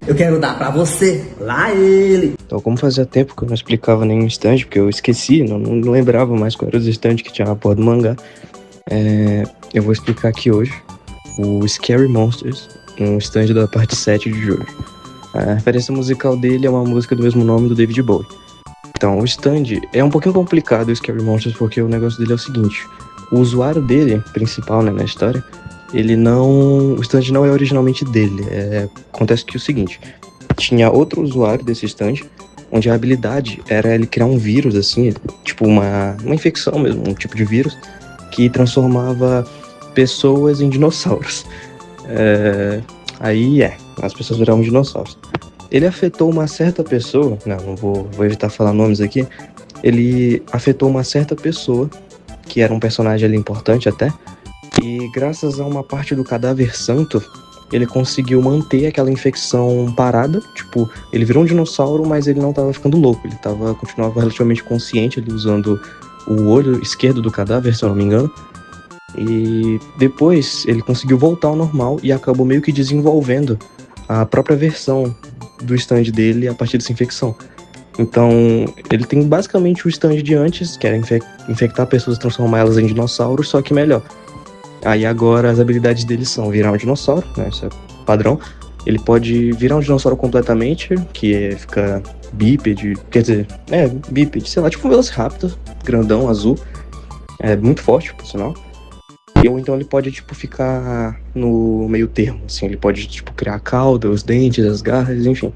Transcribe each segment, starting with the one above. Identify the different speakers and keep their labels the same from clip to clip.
Speaker 1: Eu quero dar pra você, lá ele.
Speaker 2: Então, como fazia tempo que eu não explicava nenhum stand, porque eu esqueci, não lembrava mais qual era os stands que tinha na porra do mangá, eu vou explicar aqui hoje o Scary Monsters, um stand da parte 7 de Jojo. A referência musical dele é uma música do mesmo nome do David Bowie. Então, o stand é um pouquinho complicado, o Scary Monsters, porque o negócio dele é o seguinte: o usuário dele, principal, né, na história, o stand não é originalmente dele. Acontece que é o seguinte: tinha outro usuário desse stand, onde a habilidade era ele criar um vírus, assim, tipo uma infecção mesmo, um tipo de vírus, que transformava pessoas em dinossauros. As pessoas viravam dinossauros. Ele afetou uma certa pessoa, não vou evitar falar nomes aqui, ele afetou uma certa pessoa, que era um personagem ali importante até, e graças a uma parte do cadáver santo, ele conseguiu manter aquela infecção parada. Tipo, ele virou um dinossauro, mas ele não tava ficando louco, ele continuava relativamente consciente, ali usando o olho esquerdo do cadáver, se eu não me engano. E depois ele conseguiu voltar ao normal e acabou meio que desenvolvendo a própria versão do stand dele a partir dessa infecção. Então, ele tem basicamente o stand de antes, que era infectar pessoas e transformar elas em dinossauros, só que melhor. Aí agora as habilidades dele são virar um dinossauro, né? Isso é padrão. Ele pode virar um dinossauro completamente, fica bípede, bípede, sei lá, tipo um Velociraptor, grandão, azul. É muito forte, por sinal. Ou então ele pode, ficar no meio termo, assim. Ele pode, criar a cauda, os dentes, as garras, enfim.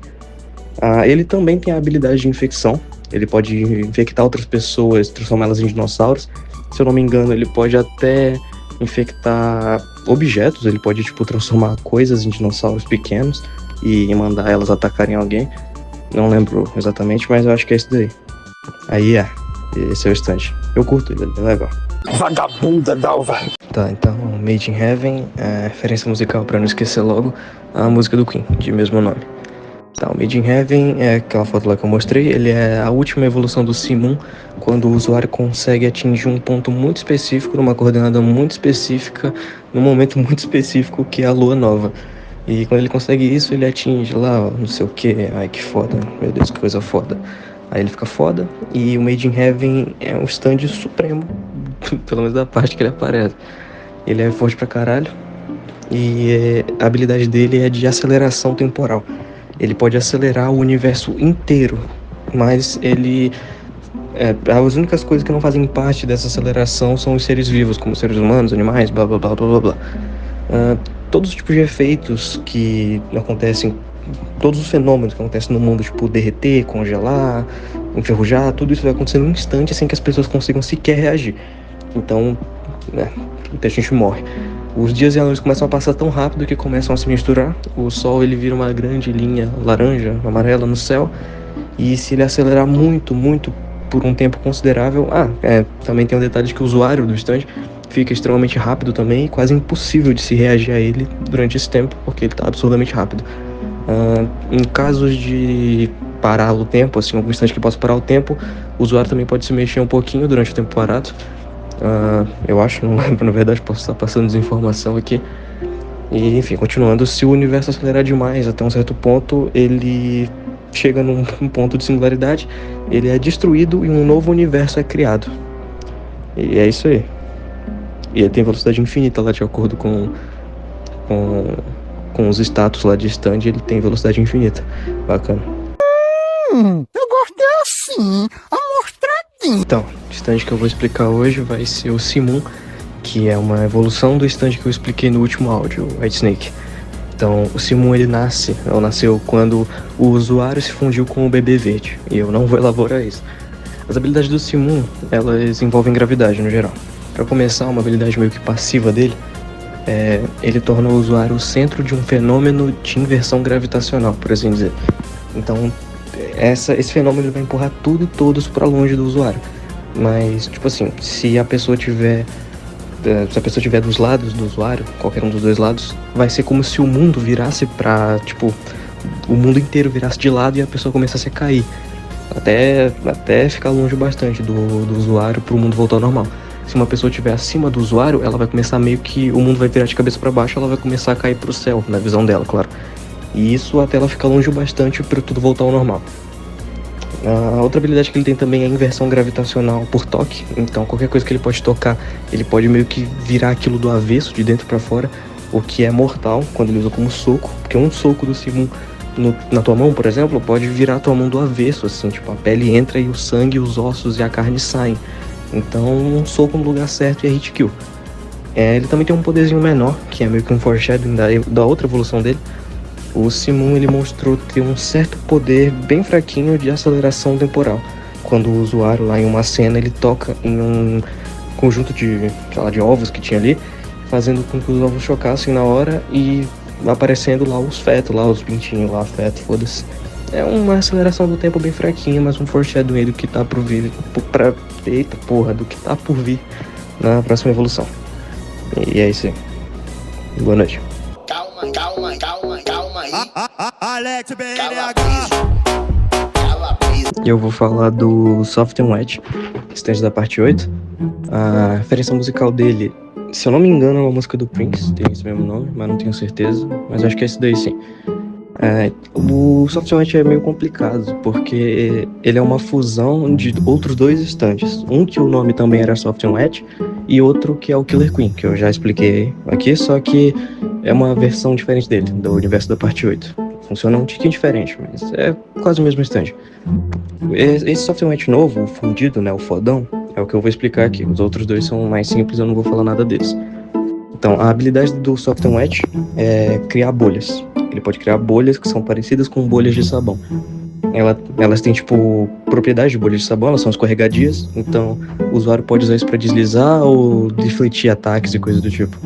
Speaker 2: Ele também tem a habilidade de infecção. Ele pode infectar outras pessoas, transformá-las em dinossauros. Se eu não me engano, ele pode até infectar objetos. Ele pode, transformar coisas em dinossauros pequenos e mandar elas atacarem alguém. Não lembro exatamente, mas eu acho que é isso daí. Esse é o stand. Eu curto ele, é bem legal.
Speaker 3: Vagabunda Dalva.
Speaker 2: Tá, então, Made in Heaven, referência musical pra não esquecer logo, a música do Queen, de mesmo nome. Tá, o Made in Heaven é aquela foto lá que eu mostrei, ele é a última evolução do Simon, quando o usuário consegue atingir um ponto muito específico, numa coordenada muito específica, num momento muito específico, que é a lua nova. E quando ele consegue isso, ele atinge lá, ó, não sei o que, ai que foda, meu Deus, que coisa foda. Aí ele fica foda, e o Made in Heaven é um stand supremo, pelo menos da parte que ele aparece. Ele é forte pra caralho, e a habilidade dele é de aceleração temporal. Ele pode acelerar o universo inteiro, mas as únicas coisas que não fazem parte dessa aceleração são os seres vivos, como seres humanos, animais, blá blá blá blá blá. Todos os tipos de efeitos que acontecem, todos os fenômenos que acontecem no mundo, tipo derreter, congelar, enferrujar, tudo isso vai acontecer num instante sem que as pessoas consigam sequer reagir. Então, muita gente morre. Os dias e a noite começam a passar tão rápido que começam a se misturar. O sol ele vira uma grande linha laranja, amarela no céu. E se ele acelerar muito, muito por um tempo considerável... também tem um detalhe de que o usuário do stand fica extremamente rápido também, e quase impossível de se reagir a ele durante esse tempo, porque ele está absurdamente rápido. Em casos de parar o tempo, assim, algum instante que possa parar o tempo, o usuário também pode se mexer um pouquinho durante o tempo parado. Eu acho, não lembro, na verdade, posso estar passando desinformação aqui. E, enfim, continuando, se o universo acelerar demais até um certo ponto, ele chega num ponto de singularidade, ele é destruído e um novo universo é criado. E é isso aí. E ele tem velocidade infinita lá, de acordo com os status lá de stand, ele tem velocidade infinita. Bacana.
Speaker 3: Eu gostei assim, amostradinho.
Speaker 2: Então, o stand que eu vou explicar hoje vai ser o Simon, que é uma evolução do stand que eu expliquei no último áudio, o White Snake. Então, o Simon ele nasceu quando o usuário se fundiu com o bebê verde, e eu não vou elaborar isso. As habilidades do Simon, elas envolvem gravidade no geral. Para começar, uma habilidade meio que passiva dele, ele torna o usuário o centro de um fenômeno de inversão gravitacional, por assim dizer. Então, esse fenômeno vai empurrar tudo e todos para longe do usuário. Mas, se a pessoa tiver dos lados do usuário, qualquer um dos dois lados, vai ser como se o mundo virasse o mundo inteiro virasse de lado e a pessoa começasse a cair. Até ficar longe bastante do usuário para o mundo voltar ao normal. Se uma pessoa estiver acima do usuário, ela vai começar o mundo vai virar de cabeça para baixo, ela vai começar a cair pro céu, na visão dela, claro. E isso até ela ficar longe o bastante para tudo voltar ao normal. A outra habilidade que ele tem também é a inversão gravitacional por toque. Então qualquer coisa que ele pode tocar, ele pode meio que virar aquilo do avesso, de dentro para fora, o que é mortal quando ele usa como soco. Porque um soco do Simon na tua mão, por exemplo, pode virar a tua mão do avesso, assim, tipo, a pele entra e o sangue, os ossos e a carne saem. Então um soco no lugar certo é hit kill. Ele também tem um poderzinho menor, que é meio que um foreshadowing da outra evolução dele. O Simon, ele mostrou ter um certo poder bem fraquinho de aceleração temporal. Quando o usuário lá em uma cena, ele toca em um conjunto de, sei lá, de ovos que tinha ali, fazendo com que os ovos chocassem na hora e aparecendo lá os fetos, lá os pintinhos lá, feto, foda-se. É uma aceleração do tempo bem fraquinha, mas um foreshadowing do que tá por vir, do que tá por vir na próxima evolução. E é isso aí. Boa noite.
Speaker 4: Calma aí. Alex BNH.
Speaker 2: Eu vou falar do Soft and Wet, stand da parte 8. A referência musical dele, se eu não me engano, é uma música do Prince, tem esse mesmo nome, mas não tenho certeza. Mas acho que é esse daí sim. O Soft and Wet é meio complicado, porque ele é uma fusão de outros dois stands. Um que o nome também era Soft and Wet, e outro que é o Killer Queen, que eu já expliquei aqui, só que é uma versão diferente dele, do universo da parte 8. Funciona um tiquinho diferente, mas é quase o mesmo stand. Esse Soft and Wet novo, o fundido, né, o fodão, é o que eu vou explicar aqui. Os outros dois são mais simples, eu não vou falar nada deles. Então, a habilidade do Soft and Wet é criar bolhas. Ele pode criar bolhas que são parecidas com bolhas de sabão. Elas têm, tipo, propriedade de bolhas de sabão, elas são escorregadias, então o usuário pode usar isso para deslizar ou defletir ataques e coisas do tipo.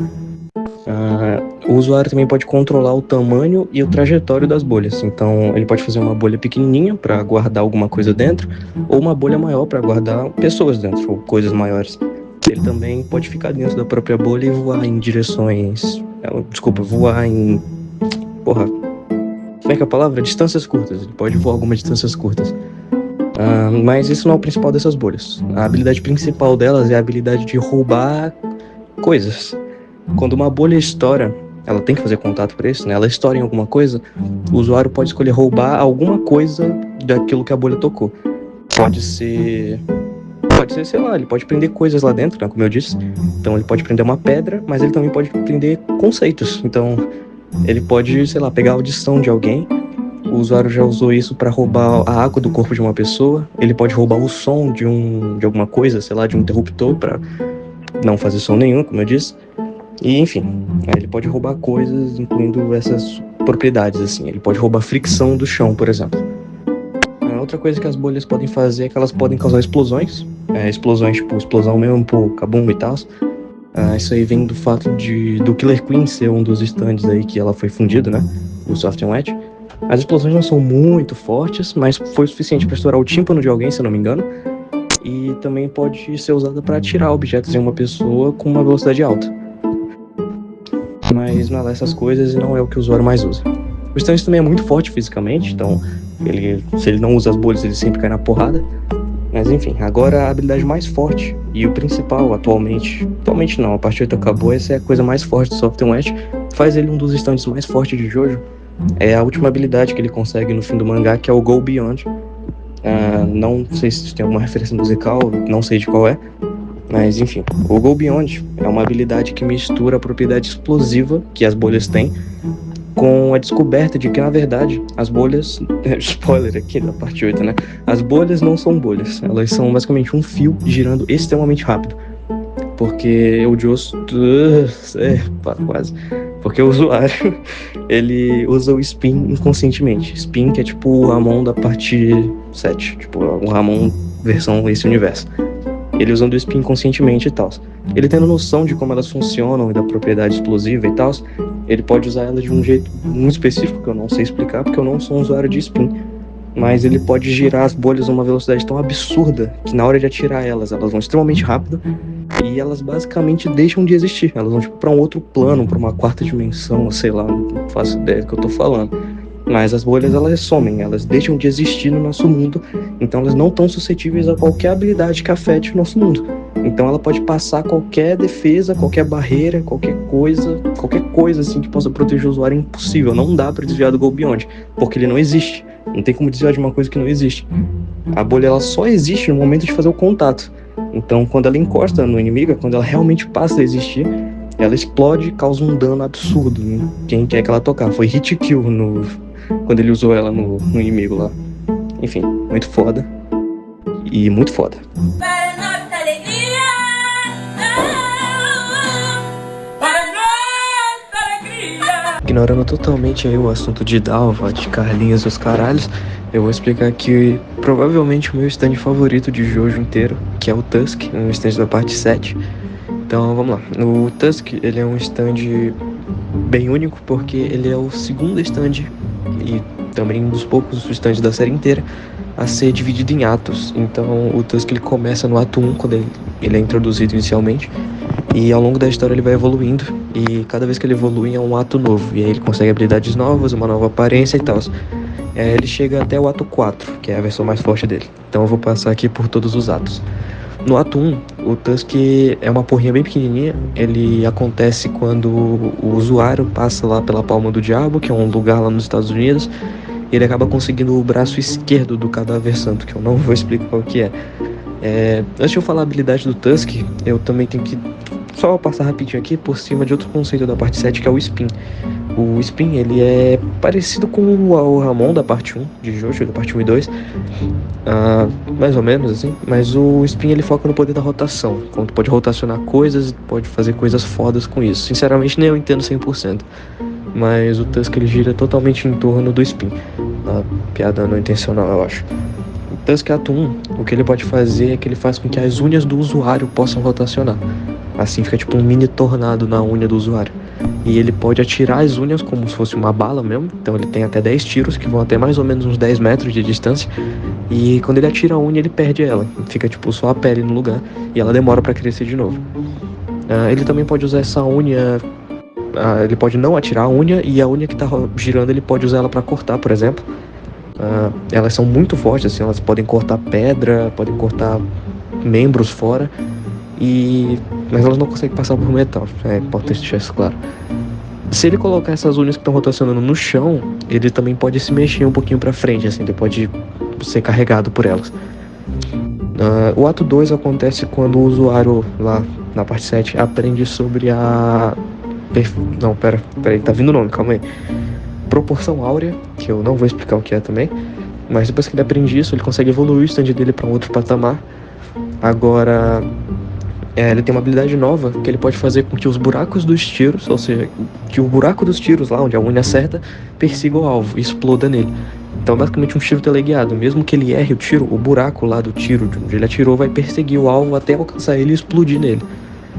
Speaker 2: O usuário também pode controlar o tamanho e o trajetório das bolhas. Então ele pode fazer uma bolha pequenininha para guardar alguma coisa dentro, ou uma bolha maior para guardar pessoas dentro, ou coisas maiores. Ele também pode ficar dentro da própria bolha e voar em direções... voar em... Como é que é a palavra? Distâncias curtas. Ele pode voar algumas distâncias curtas. Mas isso não é o principal dessas bolhas. A habilidade principal delas é a habilidade de roubar coisas. Quando uma bolha estoura, ela tem que fazer contato para isso, né? Ela estoura em alguma coisa, o usuário pode escolher roubar alguma coisa daquilo que a bolha tocou. Pode ser, sei lá, ele pode prender coisas lá dentro, né? Como eu disse. Então ele pode prender uma pedra, mas ele também pode prender conceitos. Então ele pode, sei lá, pegar a audição de alguém. O usuário já usou isso para roubar a água do corpo de uma pessoa. Ele pode roubar o som de alguma coisa, sei lá, de um interruptor, para não fazer som nenhum, como eu disse. E, enfim, ele pode roubar coisas, incluindo essas propriedades, assim. Ele pode roubar fricção do chão, por exemplo. Outra coisa que as bolhas podem fazer é que elas podem causar explosões. Explosões, tipo, explosão mesmo, pô, cabum e tal. Isso aí vem do fato do Killer Queen ser um dos stands aí que ela foi fundido, né? O Soft and Wet. As explosões não são muito fortes, mas foi o suficiente para estourar o tímpano de alguém, se eu não me engano. E também pode ser usada para atirar objetos em uma pessoa com uma velocidade alta. Mas não é lá essas coisas e não é o que o usuário mais usa. O stand também é muito forte fisicamente, então se ele não usa as bolhas, ele sempre cai na porrada. Mas enfim, agora a habilidade mais forte e o principal atualmente não, a parte 8 acabou, essa é a coisa mais forte do Soft and Wet, faz ele um dos stands mais fortes de Jojo. É a última habilidade que ele consegue no fim do mangá, que é o Go Beyond. Não sei se tem alguma referência musical, não sei de qual é. Mas enfim, o Go Beyond é uma habilidade que mistura a propriedade explosiva que as bolhas têm com a descoberta de que, na verdade, as bolhas... Spoiler aqui da parte 8, né? As bolhas não são bolhas, elas são basicamente um fio girando extremamente rápido. Porque o Joss... quase. Porque o usuário, ele usa o Spin inconscientemente. Spin que é tipo o Ramon da parte 7, tipo o Ramon versão esse universo. Ele usando o Spin inconscientemente e tal. Ele tendo noção de como elas funcionam e da propriedade explosiva e tal, ele pode usar elas de um jeito muito específico, que eu não sei explicar, porque eu não sou um usuário de Spin. Mas ele pode girar as bolhas a uma velocidade tão absurda que na hora de atirar elas vão extremamente rápido e elas basicamente deixam de existir. Elas vão tipo pra um outro plano, pra uma quarta dimensão, sei lá, não faço ideia do que eu tô falando. Mas as bolhas, elas somem, elas deixam de existir no nosso mundo, então elas não estão suscetíveis a qualquer habilidade que afete o nosso mundo. Então ela pode passar qualquer defesa, qualquer barreira, qualquer coisa assim que possa proteger o usuário é impossível. Não dá pra desviar do Go Beyond, porque ele não existe. Não tem como desviar de uma coisa que não existe. A bolha ela só existe no momento de fazer o contato. Então quando ela encosta no inimigo, quando ela realmente passa a existir, ela explode e causa um dano absurdo em quem quer que ela tocar. Foi hit kill quando ele usou ela no inimigo lá. Enfim, muito foda. E muito foda. Ignorando totalmente aí o assunto de Dalva, de Carlinhos e os caralhos, eu vou explicar aqui provavelmente o meu stand favorito de Jojo inteiro, que é o Tusk, um stand da parte 7. Então vamos lá. O Tusk, ele é um stand bem único porque ele é o segundo stand e também um dos poucos stands da série inteira a ser dividido em atos. Então o Tusk ele começa no ato 1, quando ele é introduzido inicialmente, e ao longo da história ele vai evoluindo, e cada vez que ele evolui é um ato novo, e aí ele consegue habilidades novas, uma nova aparência e tal. Ele chega até o ato 4, que é a versão mais forte dele. Então eu vou passar aqui por todos os atos. No ato 1, o Tusk é uma porrinha bem pequenininha. Ele acontece quando o usuário passa lá pela Palma do Diabo, que é um lugar lá nos Estados Unidos, e ele acaba conseguindo o braço esquerdo do Cadáver Santo, que eu não vou explicar o que é. Antes de eu falar a habilidade do Tusk, eu também tenho que só passar rapidinho aqui por cima de outro conceito da parte 7, que é o Spin. O Spin, ele é parecido com o Ramon da parte 1 de Jojo, da parte 1 e 2, mais ou menos assim, mas o Spin ele foca no poder da rotação, quando tu pode rotacionar coisas, pode fazer coisas fodas com isso. Sinceramente nem eu entendo 100%, mas o Tusk ele gira totalmente em torno do Spin. Piada não intencional, eu acho. O Tusk Ato 1, o que ele pode fazer é que ele faz com que as unhas do usuário possam rotacionar. Assim fica tipo um mini tornado na unha do usuário. E ele pode atirar as unhas como se fosse uma bala mesmo. Então ele tem até 10 tiros, que vão até mais ou menos uns 10 metros de distância. E quando ele atira a unha, ele perde ela. Fica tipo só a pele no lugar, e ela demora pra crescer de novo. Ele também pode usar essa unha. Ele pode não atirar a unha, e a unha que tá girando ele pode usar ela pra cortar, por exemplo. Elas são muito fortes, assim, elas podem cortar pedra, podem cortar membros fora, mas elas não conseguem passar por metal. É importante deixar isso claro. Se ele colocar essas unhas que estão rotacionando no chão, ele também pode se mexer um pouquinho pra frente, assim, ele pode ser carregado por elas. O ato 2 acontece quando o usuário, lá na parte 7, aprende sobre a... Não, peraí, tá vindo o nome, calma aí. Proporção áurea, que eu não vou explicar o que é também, mas depois que ele aprende isso, ele consegue evoluir o stand dele para um outro patamar. Agora, ele tem uma habilidade nova, que ele pode fazer com que os buracos dos tiros, ou seja, que o buraco dos tiros lá, onde a unha acerta, persiga o alvo e exploda nele. Então, basicamente um tiro teleguiado. Mesmo que ele erre o tiro, o buraco lá do tiro, de onde ele atirou, vai perseguir o alvo até alcançar ele e explodir nele.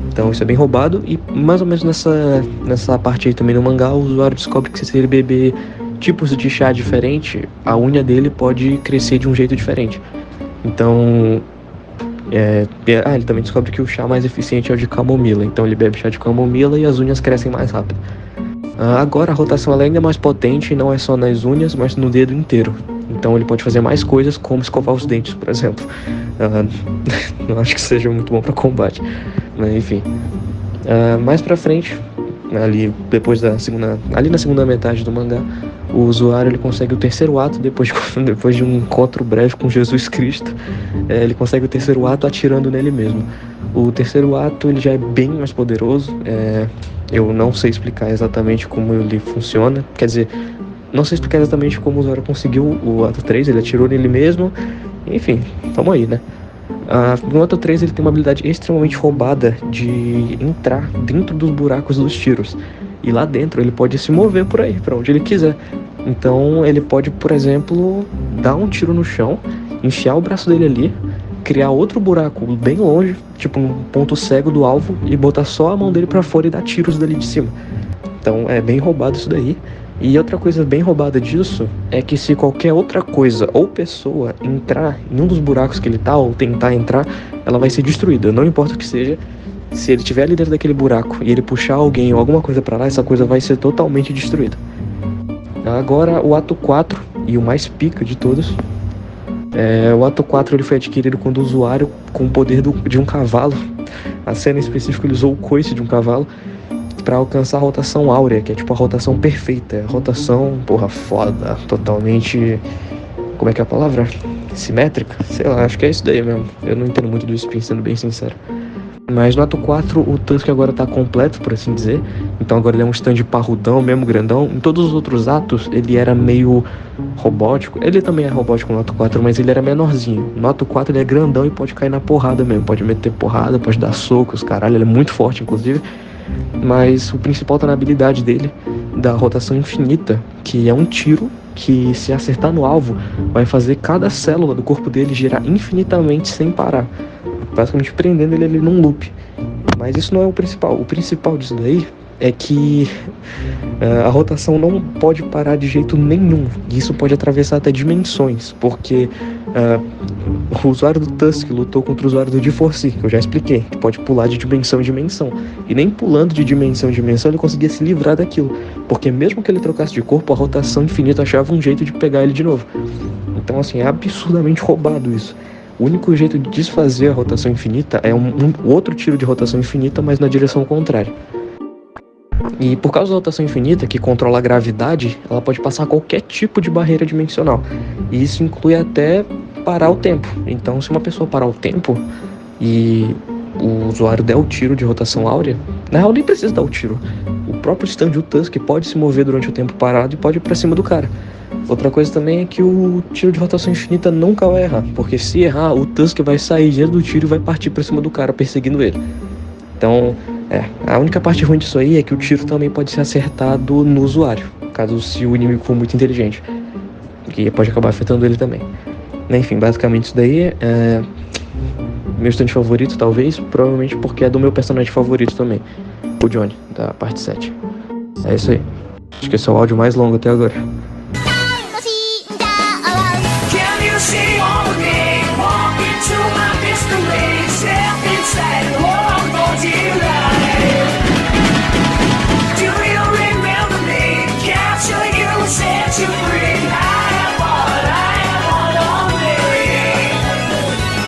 Speaker 2: Então isso é bem roubado, e mais ou menos nessa parte aí também no mangá, o usuário descobre que se ele beber tipos de chá diferente, a unha dele pode crescer de um jeito diferente. Então, ele também descobre que o chá mais eficiente é o de camomila, então ele bebe chá de camomila e as unhas crescem mais rápido. Agora a rotação ela é ainda mais potente, e não é só nas unhas, mas no dedo inteiro. Então ele pode fazer mais coisas, como escovar os dentes, por exemplo. Não acho que seja muito bom para combate, mas enfim. Mais pra frente, ali na segunda metade do mangá, o usuário ele consegue o terceiro ato depois de um encontro breve com Jesus Cristo. Ele consegue o terceiro ato atirando nele mesmo. O terceiro ato ele já é bem mais poderoso. Eu não sei explicar exatamente como ele funciona. Quer dizer, não sei explicar exatamente como o usuário conseguiu o ato 3. Ele atirou nele mesmo. Enfim, tamo aí, né? No ato 3 ele tem uma habilidade extremamente roubada de entrar dentro dos buracos dos tiros. E lá dentro ele pode se mover por aí, pra onde ele quiser. Então ele pode, por exemplo, dar um tiro no chão, enfiar o braço dele ali, criar outro buraco bem longe, tipo um ponto cego do alvo, e botar só a mão dele pra fora e dar tiros dali de cima. Então é bem roubado isso daí. E outra coisa bem roubada disso é que se qualquer outra coisa ou pessoa entrar em um dos buracos que ele tá, ou tentar entrar, ela vai ser destruída, não importa o que seja. Se ele estiver ali dentro daquele buraco e ele puxar alguém ou alguma coisa pra lá, essa coisa vai ser totalmente destruída. Agora o ato 4, e o mais pica de todos, O ato 4 ele foi adquirido quando o usuário, com o poder de um cavalo, a cena em específico ele usou o coice de um cavalo para alcançar a rotação áurea, que é tipo a rotação perfeita, rotação, foda, totalmente, como é que é a palavra? Simétrica? Sei lá, acho que é isso daí mesmo. Eu não entendo muito do spin, sendo bem sincero. Mas no ato 4 o Tusk agora tá completo, por assim dizer. Então agora ele é um stand parrudão, mesmo grandão. Em todos os outros atos ele era meio robótico. Ele também é robótico no ato 4, mas ele era menorzinho. No ato 4 ele é grandão e pode cair na porrada mesmo. Pode meter porrada, pode dar socos, caralho. Ele é muito forte, inclusive. Mas o principal tá na habilidade dele, da rotação infinita, que é um tiro que, se acertar no alvo, vai fazer cada célula do corpo dele girar infinitamente sem parar, basicamente prendendo ele ali num loop. Mas isso não é o principal. O principal disso daí é que a rotação não pode parar de jeito nenhum. E isso pode atravessar até dimensões, porque o usuário do Tusk lutou contra o usuário do D4C, que eu já expliquei, que pode pular de dimensão em dimensão. E nem pulando de dimensão em dimensão ele conseguia se livrar daquilo, porque mesmo que ele trocasse de corpo, a rotação infinita achava um jeito de pegar ele de novo. Então, assim, é absurdamente roubado isso. O único jeito de desfazer a rotação infinita é um outro tiro de rotação infinita, mas na direção contrária. E por causa da rotação infinita, que controla a gravidade, ela pode passar qualquer tipo de barreira dimensional. E isso inclui até parar o tempo. Então, se uma pessoa parar o tempo e o usuário der o tiro de rotação áurea, na real nem precisa dar o tiro. O próprio stand do Tusk pode se mover durante o tempo parado e pode ir pra cima do cara. Outra coisa também é que o tiro de rotação infinita nunca vai errar, porque se errar, o Tusk vai sair dentro do tiro e vai partir pra cima do cara, perseguindo ele. Então, a única parte ruim disso aí é que o tiro também pode ser acertado no usuário, caso se o inimigo for muito inteligente, que pode acabar afetando ele também. Enfim, basicamente isso daí é meu stand favorito, talvez, provavelmente porque é do meu personagem favorito também, o Johnny, da parte 7. É isso aí. Acho que esse é o áudio mais longo até agora.
Speaker 5: Can you see